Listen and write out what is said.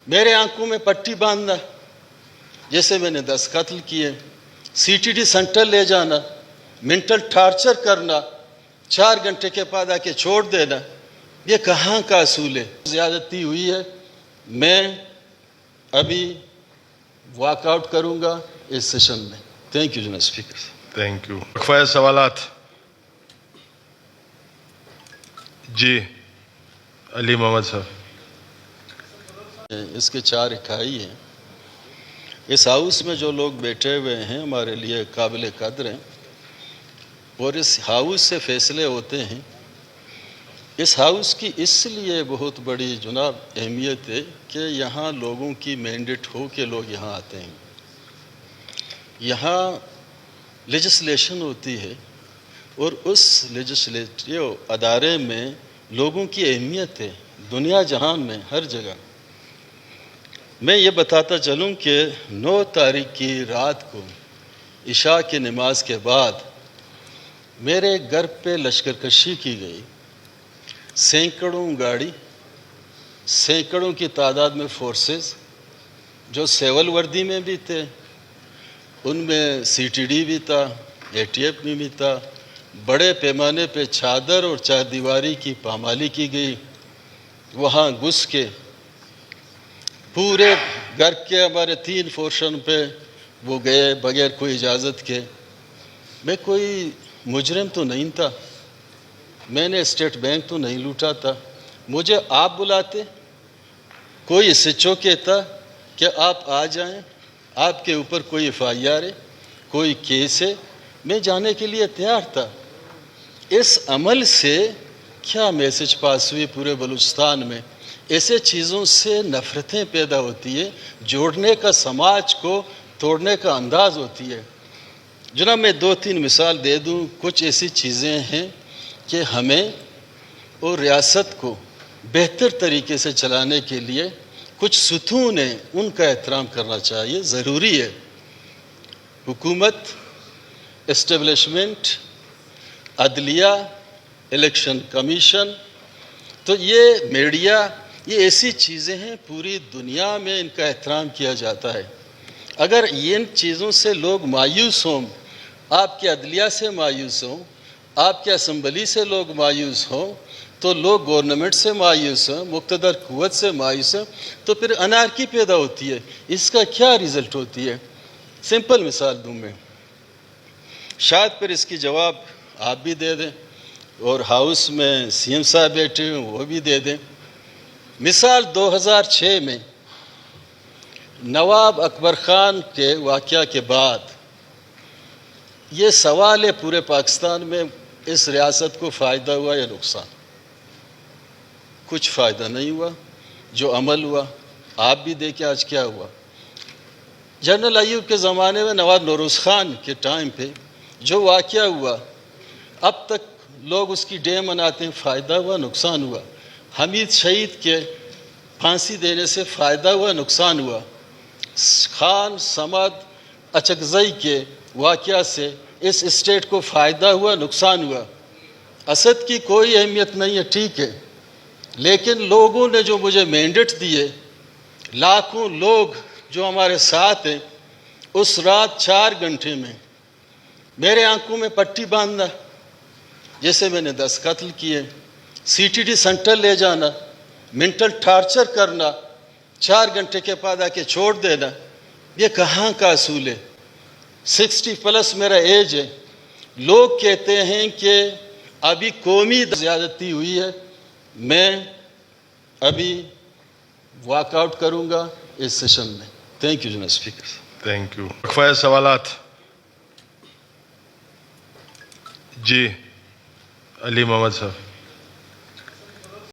میرے آنکھوں میں پٹی باندھنا جیسے میں نے 10 قتل کیے، CTD سینٹر لے جانا، منٹل ٹارچر کرنا، 4 گھنٹے کے بعد آ کے چھوڑ دینا، یہ کہاں کا اصول ہے؟ زیادتی ہوئی ہے۔ میں ابھی واک آؤٹ کروں گا اس سیشن میں۔ تھینک یو جناب اسپیکر۔ Thank you. وقفہ سوالات۔ جی علی محمد صاحب۔ اس کے 4 اکائی ہیں۔ اس ہاؤس میں جو لوگ بیٹھے ہوئے ہیں ہمارے لیے قابل قدر ہیں، اور اس ہاؤس سے فیصلے ہوتے ہیں۔ اس ہاؤس کی اس لیے بہت بڑی جناب اہمیت ہے کہ یہاں لوگوں کی مینڈیٹ ہو کے لوگ یہاں آتے ہیں۔ یہاں لیجسلیشن ہوتی ہے، اور اس لیجسلیٹو ادارے میں لوگوں کی اہمیت ہے دنیا جہان میں ہر جگہ۔ میں یہ بتاتا چلوں کہ 9 تاریخ کی رات کو عشاء کی نماز کے بعد میرے گھر پہ لشکر کشی کی گئی۔ سینکڑوں گاڑی، سینکڑوں کی تعداد میں فورسز جو سول وردی میں بھی تھے، ان میں CTD بھی تھا، ATF بھی تھا۔ بڑے پیمانے پہ چادر اور چار دیواری کی پامالی کی گئی۔ وہاں گھس کے پورے گھر کے ہمارے 3 پورشن پہ وہ گئے بغیر کوئی اجازت کے۔ میں کوئی مجرم تو نہیں تھا، میں نے اسٹیٹ بینک تو نہیں لوٹا تھا۔ مجھے آپ بلاتے، کوئی SHO کہتا کہ آپ آ جائیں، آپ کے اوپر کوئی FIR ہے، کوئی کیس ہے، میں جانے کے لیے تیار تھا۔ اس عمل سے کیا میسج پاس ہوئی پورے بلوچستان میں؟ ایسے چیزوں سے نفرتیں پیدا ہوتی ہے، جوڑنے کا سماج کو توڑنے کا انداز ہوتی ہے۔ جناب میں 2-3 مثال دے دوں۔ کچھ ایسی چیزیں ہیں کہ ہمیں اور ریاست کو بہتر طریقے سے چلانے کے لیے کچھ ستون ہیں، ان کا احترام کرنا چاہیے، ضروری ہے۔ حکومت، اسٹیبلشمنٹ، عدلیہ، الیکشن کمیشن، تو یہ میڈیا، یہ ایسی چیزیں ہیں پوری دنیا میں ان کا احترام کیا جاتا ہے۔ اگر ان چیزوں سے لوگ مایوس ہوں، آپ کے عدلیہ سے مایوس ہوں، آپ کے اسمبلی سے لوگ مایوس ہوں، تو لوگ گورنمنٹ سے مایوس ہوں، مقتدر قوت سے مایوس ہوں، تو پھر انارکی پیدا ہوتی ہے۔ اس کا کیا رزلٹ ہوتی ہے؟ سمپل مثال دوں میں، شاید پھر اس کی جواب آپ بھی دے دیں، اور ہاؤس میں CM صاحب بیٹھے ہیں وہ بھی دے دیں۔ مثال 2006 میں نواب اکبر خان کے واقعہ کے بعد یہ سوال ہے پورے پاکستان میں، اس ریاست کو فائدہ ہوا یا نقصان؟ کچھ فائدہ نہیں ہوا۔ جو عمل ہوا آپ بھی دیکھیں آج کیا ہوا۔ جنرل ایوب کے زمانے میں نواب نوروز خان کے ٹائم پہ جو واقعہ ہوا، اب تک لوگ اس کی ڈے مناتے ہیں، فائدہ ہوا نقصان ہوا؟ حمید شہید کے پھانسی دینے سے فائدہ ہوا نقصان ہوا؟ خان سمد اچکزئی کے واقعہ سے اس اسٹیٹ کو فائدہ ہوا نقصان ہوا؟ اسد کی کوئی اہمیت نہیں ہے، ٹھیک ہے، لیکن لوگوں نے جو مجھے مینڈیٹ دیے، لاکھوں لوگ جو ہمارے ساتھ ہیں، اس رات 4 گھنٹے میں میرے آنکھوں میں پٹی باندھنا جیسے میں نے 10 قتل کیے، CTD سینٹر لے جانا، منٹل ٹارچر کرنا، 4 گھنٹے کے بعد آ کے چھوڑ دینا، یہ کہاں کا اصول ہے؟ 60+ میرا ایج ہے۔ لوگ کہتے ہیں کہ ابھی قومی زیادتی ہوئی ہے۔ میں ابھی واک آؤٹ کروں گا اس سیشن میں۔ تھینک یو جناب اسپیکر۔ Thank you. وقفہ سوالات۔ جی علی محمد صاحب۔